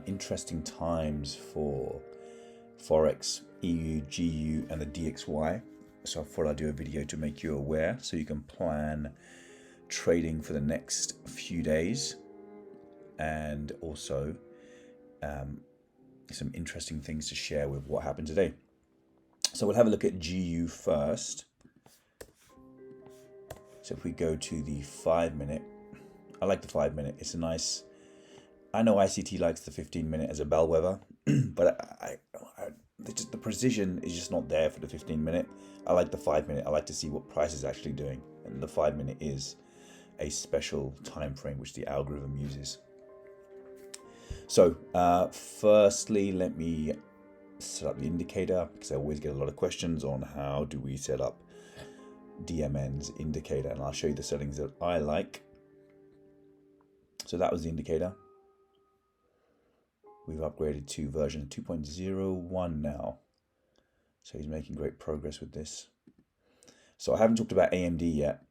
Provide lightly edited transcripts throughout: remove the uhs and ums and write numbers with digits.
Interesting times for Forex, EU, GU, and the DXY. So I thought I'd do a video to make you aware so you can plan trading for the next few days, and also some interesting things to share with what happened today. So we'll have a look at GU first. So if we go to the 5 minute, I like the 5 minute. It's a nice, I know ICT likes the 15 minute as a bellwether, but the precision is just not there for the 15 minute. I like the 5 minute. I like to see what price is actually doing. And the 5 minute is a special time frame which the algorithm uses. So firstly, let me set up the indicator, because I always get a lot of questions on how do we set up DMN's indicator, and I'll show you the settings that I like. So that was the indicator. We've upgraded to version 2.01 now. So he's making great progress with this. So I haven't talked about AMD yet.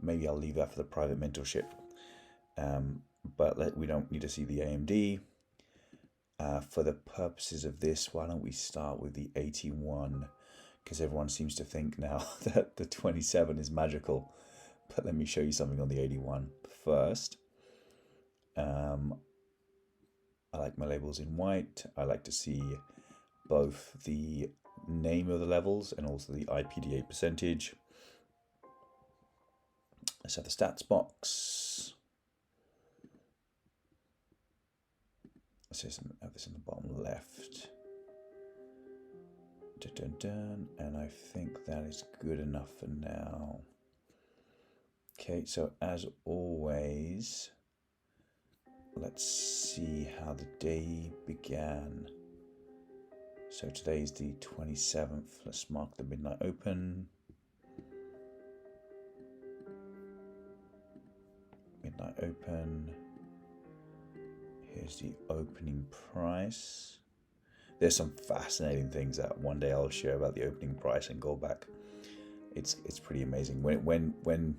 Maybe I'll leave that for the private mentorship. But we don't need to see the AMD. For the purposes of this, why don't we start with the 81? Because everyone seems to think now that the 27 is magical. But let me show you something on the 81 first. I like my labels in white. I like to see both the name of the levels and also the IPDA percentage. Let's have the stats box. Let's have this in the bottom left. Dun, dun, dun. And I think that is good enough for now. Okay, so as always, let's see how the day began. So today is the 27th. Let's mark the midnight open. Midnight open. Here's the opening price. There's some fascinating things that one day I'll share about the opening price and Goldbach. It's pretty amazing. When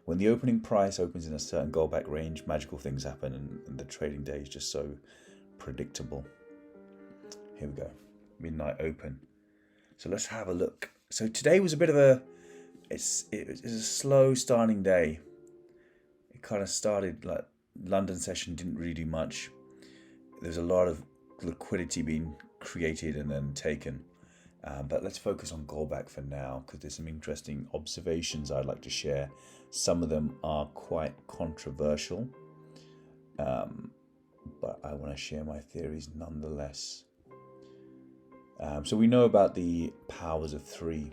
the opening price opens in a certain Goldbach range, magical things happen, and the trading day is just so predictable. Here we go, midnight open. So let's have a look. So today was a bit of a, it's a slow starting day. It kind of started like London session didn't really do much. There's a lot of liquidity being created and then taken. But let's focus on Goldbach for now, because there's some interesting observations I'd like to share. Some of them are quite controversial, but I want to share my theories nonetheless. So we know about the powers of 3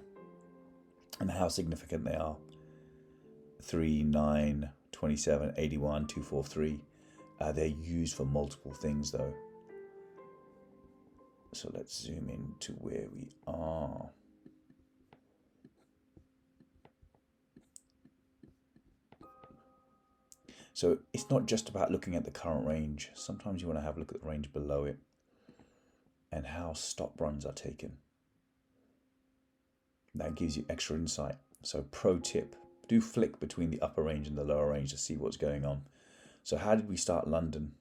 and how significant they are. 3, 9, 27, 81, 243. They're used for multiple things though. So let's zoom in to where we are. So it's not just about looking at the current range. Sometimes you want to have a look at the range below it and how stop runs are taken. That gives you extra insight. So pro tip, do flick between the upper range and the lower range to see what's going on. So how did we start London?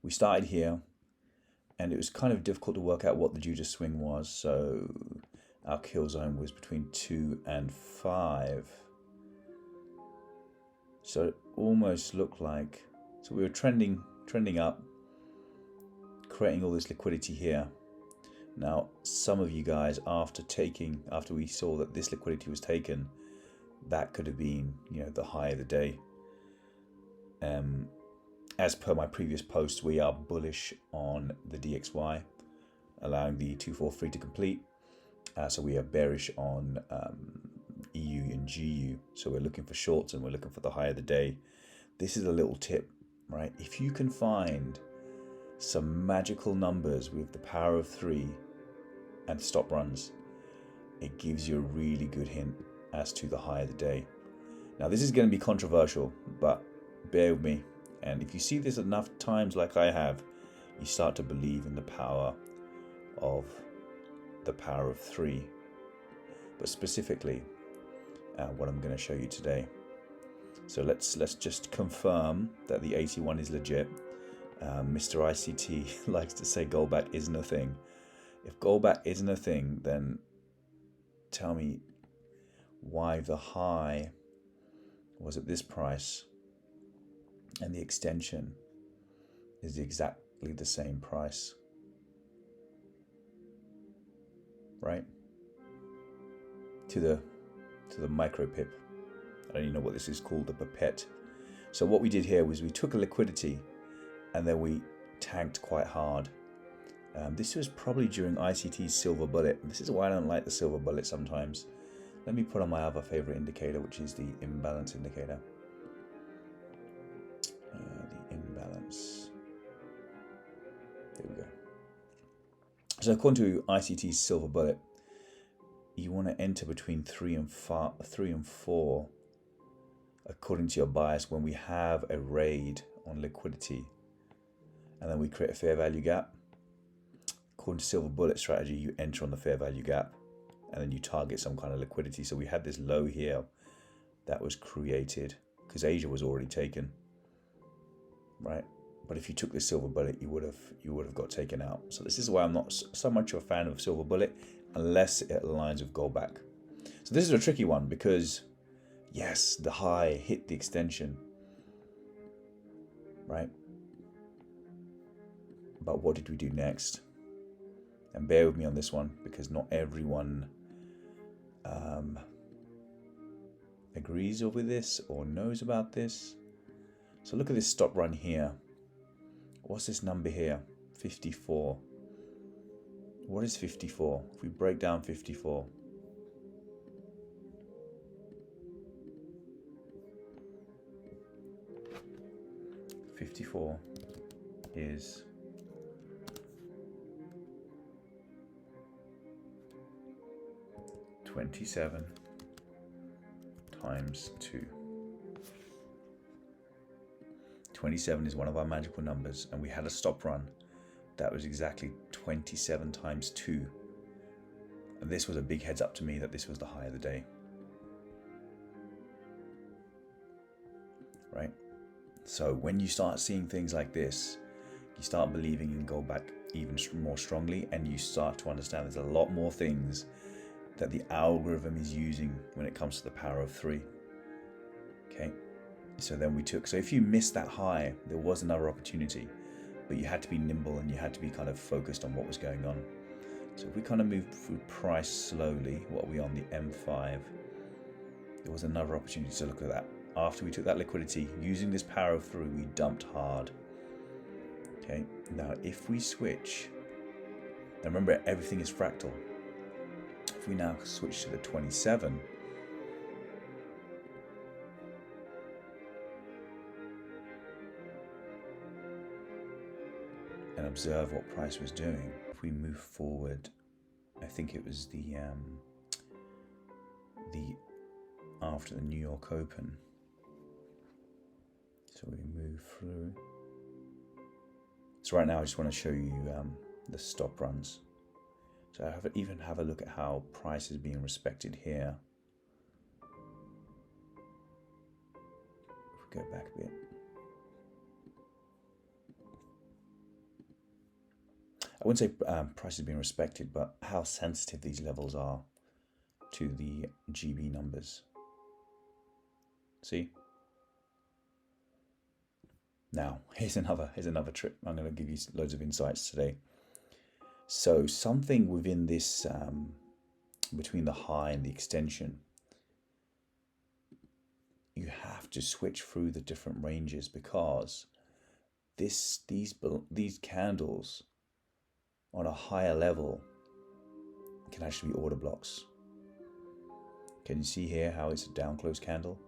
We started here, and it was kind of difficult to work out what the Judas swing was. So our kill zone was between 2 and 5. So it almost looked like, so we were trending up, creating all this liquidity here. Now, some of you guys, after we saw that this liquidity was taken, that could have been, the high of the day. As per my previous post, we are bullish on the DXY, allowing the 243 to complete. So we are bearish on EU and GU. So we're looking for shorts and we're looking for the high of the day. This is a little tip, right? If you can find some magical numbers with the power of 3 and stop runs, it gives you a really good hint as to the high of the day. Now this is going to be controversial, but bear with me. And if you see this enough times like I have, you start to believe in the power of 3. But specifically, what I'm going to show you today. So let's just confirm that the 81 is legit. Mr. ICT likes to say Goldbach isn't a thing. If Goldbach isn't a thing, then tell me why the high was at this price and the extension is exactly the same price, right? To the micro pip. I don't even know what this is called, the pipette. So what we did here was we took a liquidity and then we tanked quite hard. This was probably during ICT's silver bullet. This is why I don't like the silver bullet sometimes. Let me put on my other favorite indicator, which is the imbalance indicator. The imbalance. There we go. So according to ICT's silver bullet, you want to enter between 3 and 4 according to your bias when we have a raid on liquidity, and then we create a fair value gap. According to silver bullet strategy, you enter on the fair value gap and then you target some kind of liquidity. So we had this low here that was created because Asia was already taken, right? But if you took this silver bullet, you would have got taken out. So this is why I'm not so much a fan of silver bullet unless it aligns with Goldbach. So this is a tricky one because yes, the high hit the extension, right? But what did we do next? And bear with me on this one because not everyone agrees with this or knows about this. So look at this stop run here. What's this number here? 54. What is 54? If we break down 54. $54 is 27 times 2. 27 is one of our magical numbers, and we had a stop run that was exactly 27 times 2. And this was a big heads up to me that this was the high of the day. Right? So when you start seeing things like this, you start believing in Goldbach even more strongly, and you start to understand there's a lot more things that the algorithm is using when it comes to the power of 3. Okay, so then we took, so if you missed that high, there was another opportunity, but you had to be nimble and you had to be kind of focused on what was going on. So if we kind of move through price slowly, what are we on, the M5? There was another opportunity to look at that. After we took that liquidity, using this power of 3, we dumped hard. Okay, now if we switch, now remember everything is fractal. If we now switch to the 27, and observe what price was doing. If we move forward, I think it was the after the New York Open. So we move through. So right now I just want to show you the stop runs. So I even have a look at how price is being respected here. If we go back a bit. I wouldn't say price is being respected, but how sensitive these levels are to the GB numbers. See? Now, here's another trick. I'm going to give you loads of insights today. So something within this, between the high and the extension, you have to switch through the different ranges because these candles on a higher level can actually be order blocks. Can you see here how it's a down close candle?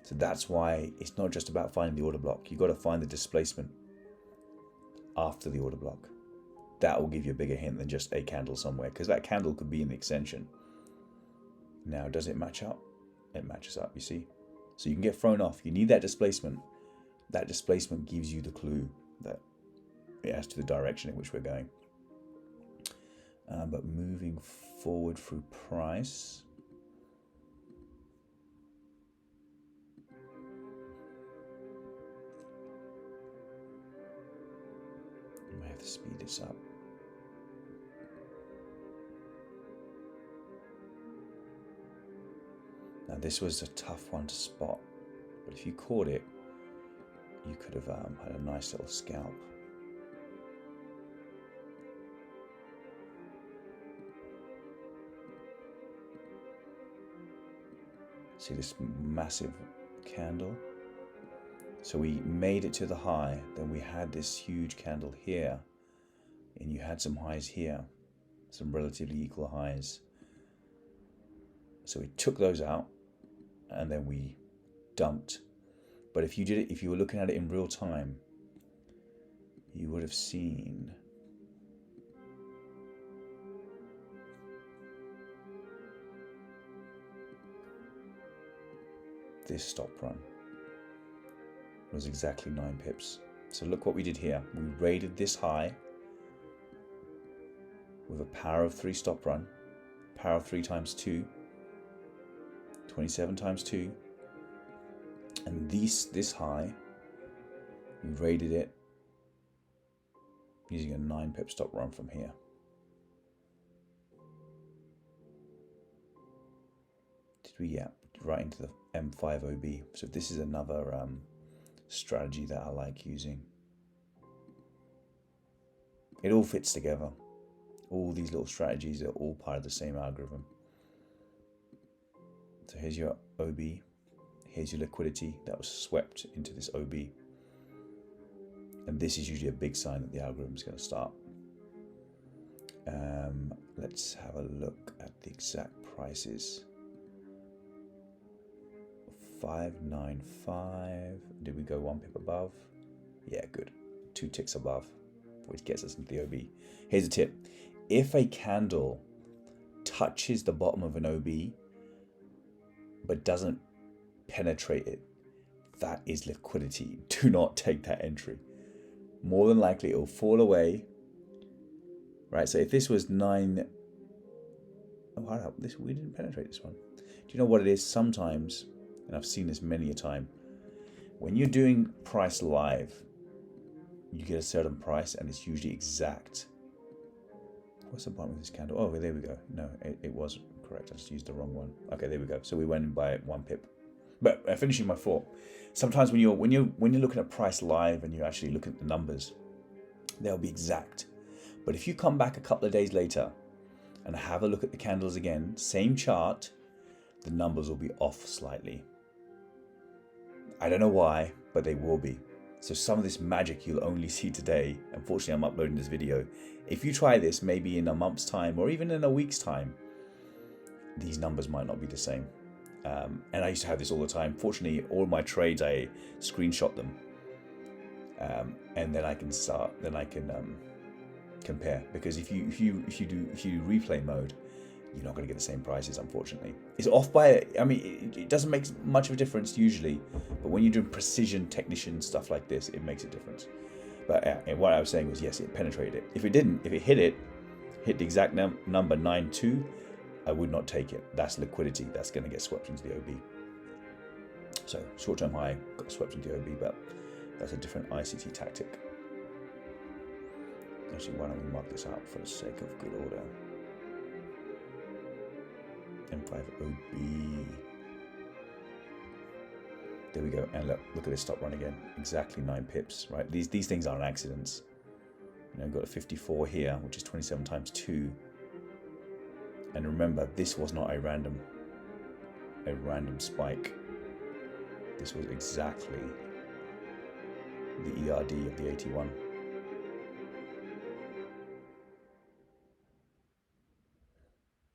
So that's why it's not just about finding the order block. You've got to find the displacement after the order block. That will give you a bigger hint than just a candle somewhere, because that candle could be in the extension. Now, does it match up? It matches up, you see? So you can get thrown off. You need that displacement. That displacement gives you the clue that as to the direction in which we're going. But moving forward through price. have to speed this up. Now this was a tough one to spot, but if you caught it, you could have had a nice little scalp. See this massive candle? So we made it to the high, then we had this huge candle here, and you had some highs here, some relatively equal highs. So we took those out, and then we dumped. But if you were looking at it in real time, you would have seen this stop run was exactly 9 pips. So look what we did here. We raided this high with a power of 3 stop run, power of 3 times 2, 27 times 2, and this high, we raided it using a 9 pip stop run from here. Did we? Yeah, right into the M5OB. So this is another strategy that I like using. It all fits together. All these little strategies are all part of the same algorithm. So here's your OB. Here's your liquidity that was swept into this OB. And this is usually a big sign that the algorithm is going to start. Let's have a look at the exact prices. 595. Did we go 1 pip above? Yeah, good. 2 ticks above, which gets us into the OB. Here's a tip. If a candle touches the bottom of an OB but doesn't penetrate it, that is liquidity. Do not take that entry. More than likely it will fall away. Right, so if this was 9, oh, we didn't penetrate this one. Do you know what it is? Sometimes, and I've seen this many a time, when you're doing price live, you get a certain price and it's usually exact. What's the bottom of this candle? Oh, there we go. No, it was correct. I just used the wrong one. Okay, there we go. So we went in by 1 pip. But finishing my thought, sometimes when you're looking at price live and you're actually looking at the numbers, they'll be exact. But if you come back a couple of days later and have a look at the candles again, same chart, the numbers will be off slightly. I don't know why, but they will be. So some of this magic you'll only see today. Unfortunately, I'm uploading this video. If you try this maybe in a month's time or even in a week's time, these numbers might not be the same. And I used to have this all the time. Fortunately, all my trades, I screenshot them. And then I can compare. Because if you do replay mode, you're not going to get the same prices, unfortunately. It's off by, I mean, it doesn't make much of a difference usually, but when you're doing precision technician stuff like this, it makes a difference. But what I was saying was, yes, it penetrated it. If it didn't, if it hit the exact number 92, I would not take it. That's liquidity. That's going to get swept into the OB. So short-term high got swept into the OB, but that's a different ICT tactic. Actually, why don't we mark this out for the sake of good order? M5OB. There we go. And look at this stop run again. Exactly 9 pips, right? These things aren't accidents. You know, we've got a 54 here, which is 27 times 2. And remember, this was not a random spike. This was exactly the ERD of the 81.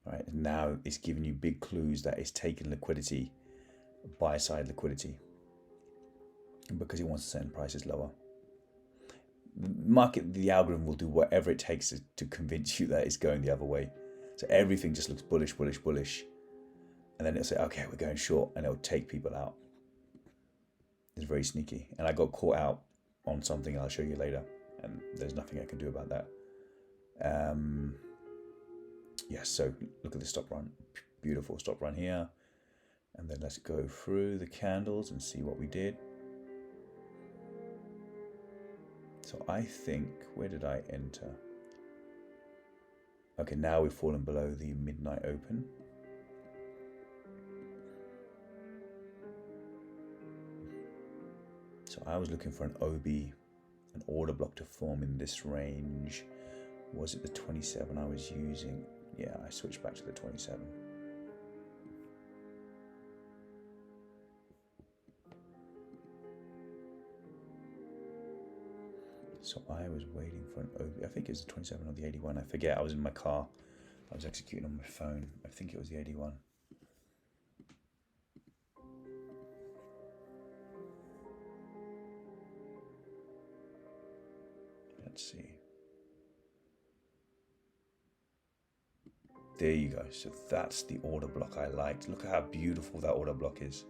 Right, and now it's giving you big clues that it's taking liquidity, buy-side liquidity, because it wants to send prices lower. The algorithm will do whatever it takes to convince you that it's going the other way. So everything just looks bullish, bullish, bullish. And then it'll say, okay, we're going short, and it'll take people out. It's very sneaky. And I got caught out on something I'll show you later, and there's nothing I can do about that. Yes, so look at the stop run. Beautiful stop run here. And then let's go through the candles and see what we did. So I think, where did I enter? Okay, now we've fallen below the midnight open. So I was looking for an OB, an order block to form in this range. Was it the 27 I was using? Yeah, I switched back to the 27. So I was waiting for an OB. I think it was the 27 or the 81. I forget. I was in my car. I was executing on my phone. I think it was the 81. Let's see. There you go. So that's the order block I liked. Look at how beautiful that order block is.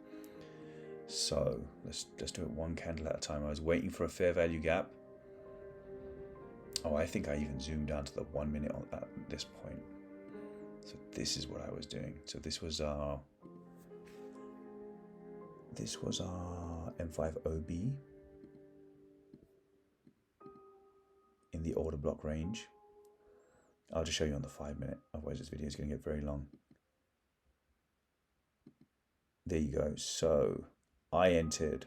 So let's do it one candle at a time. I was waiting for a fair value gap. Oh, I think I even zoomed down to the 1 minute at this point. So this is what I was doing. So this was our M5 OB in the order block range. I'll just show you on the 5 minute, otherwise this video is going to get very long. There you go. So I entered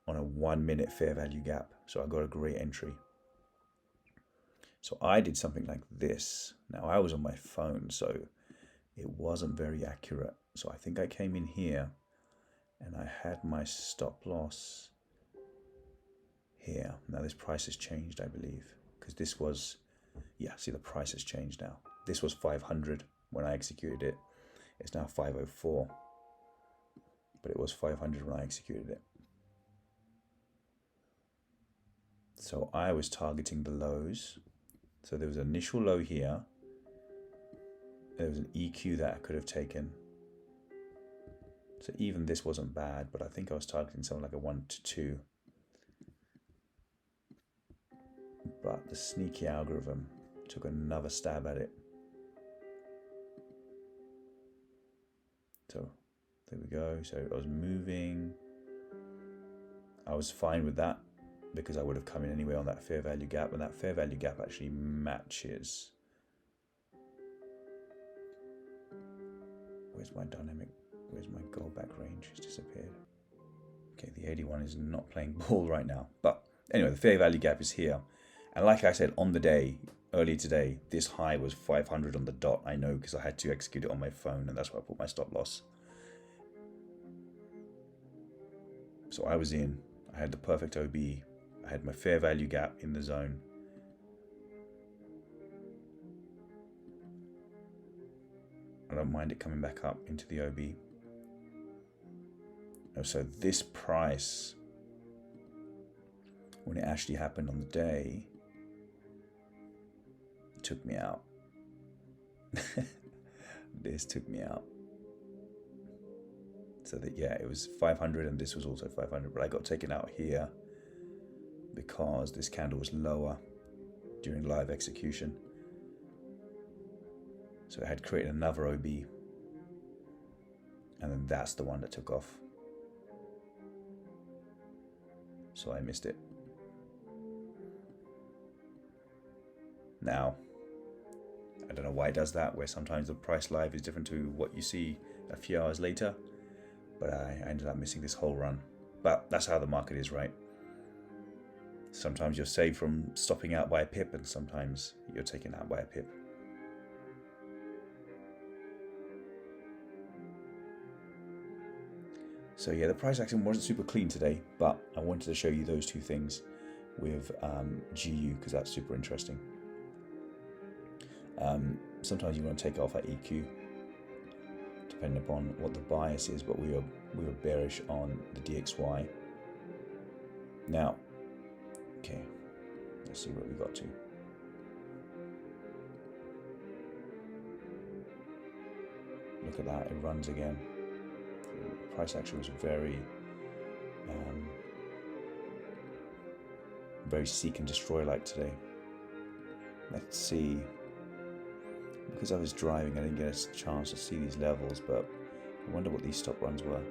on a 1 minute fair value gap. So I got a great entry. So I did something like this. Now I was on my phone, so it wasn't very accurate. So I think I came in here and I had my stop loss here. Now this price has changed, I believe, because this was, yeah, see the price has changed now. This was 500 when I executed it. It's now 504, but it was 500 when I executed it. So I was targeting the lows. So there was an initial low here. There was an EQ that I could have taken. So even this wasn't bad, but I think I was targeting something like a 1 to 2. But the sneaky algorithm took another stab at it. So there we go. So I was moving. I was fine with that, because I would have come in anyway on that fair value gap, and that fair value gap actually matches. Where's my dynamic? Where's my Goldbach range? It's disappeared. Okay, the 81 is not playing ball right now. But anyway, the fair value gap is here. And like I said, on the day, earlier today, this high was 500 on the dot. I know, because I had to execute it on my phone, and that's why I put my stop loss. So I was in. I had the perfect OB. I had my fair value gap in the zone. I don't mind it coming back up into the OB. So this price, when it actually happened on the day, took me out. This took me out. So that, yeah, it was 500 and this was also 500, but I got taken out here because this candle was lower during live execution. So it had created another OB, and then that's the one that took off. So I missed it. Now, I don't know why it does that, where sometimes the price live is different to what you see a few hours later, but I ended up missing this whole run. But that's how the market is, right? Sometimes you're saved from stopping out by a pip, and sometimes you're taken out by a pip. So yeah, the price action wasn't super clean today, but I wanted to show you those two things with GU, because that's super interesting. Sometimes you want to take off at EQ, depending upon what the bias is, but we were bearish on the DXY. Now, okay, let's see what we got to. Look at that, it runs again. The price action was very seek and destroy like today. Let's see. Because I was driving, I didn't get a chance to see these levels, but I wonder what these stop runs were.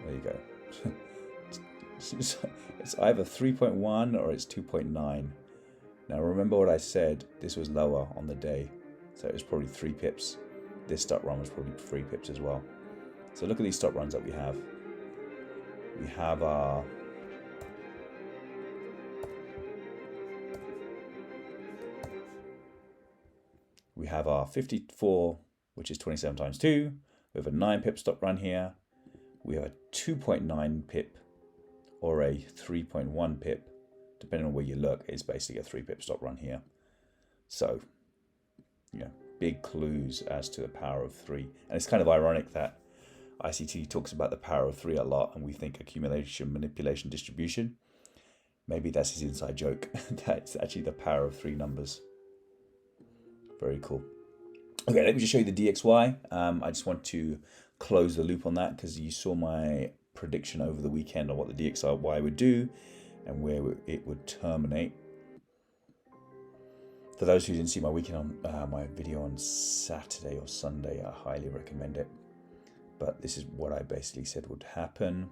There you go. It's either 3.1 or it's 2.9. Now remember what I said, this was lower on the day, so it was probably 3 pips. This stop run was probably 3 pips as well. So look at these stop runs that we have. We have our we have our 54, which is 27 times 2. We have a 9 pip stop run here. We have a 2.9 pip or a 3.1 pip, depending on where you look. It's basically a 3 pip stop run here. So, yeah, big clues as to the power of 3. And it's kind of ironic that ICT talks about the power of 3 a lot, and we think accumulation, manipulation, distribution. Maybe that's his inside joke. That's actually the power of 3 numbers. Very cool. Okay, let me just show you the DXY. I just want to close the loop on that because you saw my prediction over the weekend on what the DXY would do and where it would terminate. For those who didn't see my weekend on my video on Saturday or Sunday, I highly recommend it. But this is what I basically said would happen.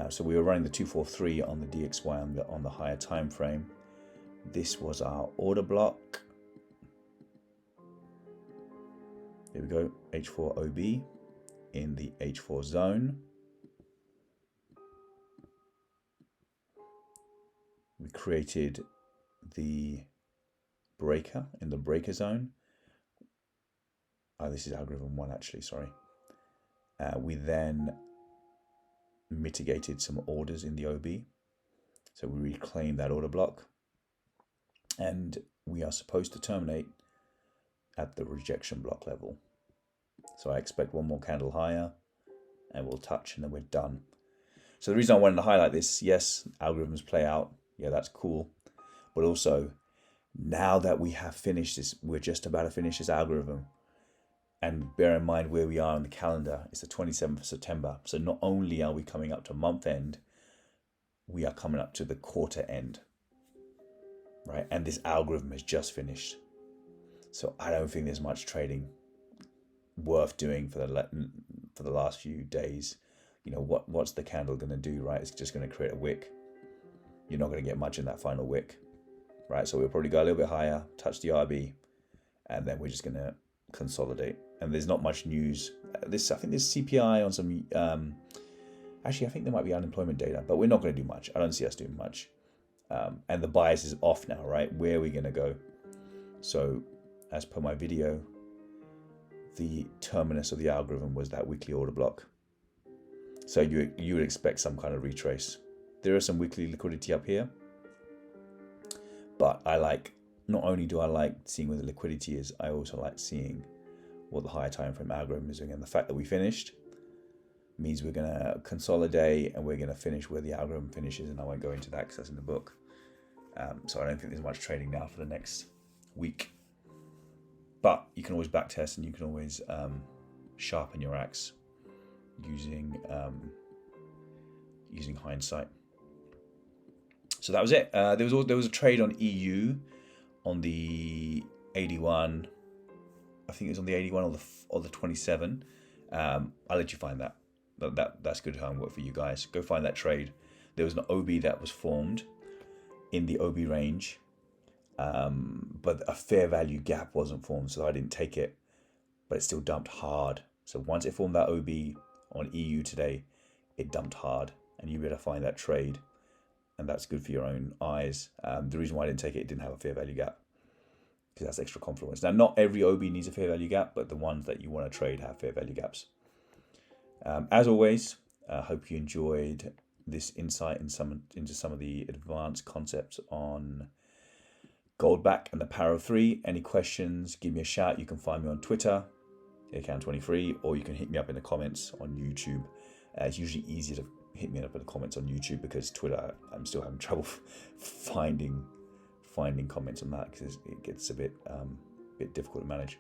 So we were running the 243 on the DXY on the higher time frame. This was our order block. Here we go, H4 OB in the H4 zone. We created the breaker in the breaker zone. This is algorithm 1 actually, sorry. We then mitigated some orders in the OB. So we reclaimed that order block. And we are supposed to terminate at the rejection block level. So I expect one more candle higher and we'll touch and then we're done. So the reason I wanted to highlight this, yes, algorithms play out. Yeah, that's cool. But also, now that we have finished this, we're just about to finish this algorithm. And bear in mind where we are on the calendar, it's the 27th of September. So not only are we coming up to month end, we are coming up to the quarter end, right? And this algorithm has just finished. So I don't think there's much trading worth doing for the last few days. You know, what's the candle going to do, right? It's just going to create a wick. You're not going to get much in that final wick, right? So we'll probably go a little bit higher, touch the RB, and then we're just going to consolidate. And there's not much news. I think there's CPI on some. Actually, I think there might be unemployment data, but we're not going to do much. I don't see us doing much. And the bias is off now, right? Where are we going to go? So, as per my video, the terminus of the algorithm was that weekly order block. So you would expect some kind of retrace. There is some weekly liquidity up here, but not only do I like seeing where the liquidity is, I also like seeing what the higher time frame algorithm is doing. And the fact that we finished means we're going to consolidate and we're going to finish where the algorithm finishes, and I won't go into that because that's in the book. So I don't think there's much trading now for the next week. But you can always backtest and you can always sharpen your axe using Hindsight. So that was it. There was a trade on EU on the 81. I think it was on the 81 or the 27. I'll let you find that. That's good homework for you guys. Go find that trade. There was an OB that was formed in the OB range. But a fair value gap wasn't formed, so I didn't take it, but it still dumped hard. So once it formed that OB on EU today, it dumped hard, and you better find that trade, and that's good for your own eyes. The reason why I didn't take it didn't have a fair value gap, because that's extra confluence. Now, not every OB needs a fair value gap, but the ones that you want to trade have fair value gaps. As always, I hope you enjoyed this insight into some of the advanced concepts on Goldbach and the power of 3. Any questions, give me a shout. You can find me on Twitter, account23, or you can hit me up in the comments on YouTube. It's usually easier to hit me up in the comments on YouTube because Twitter, I'm still having trouble finding comments on that because it gets a bit difficult to manage.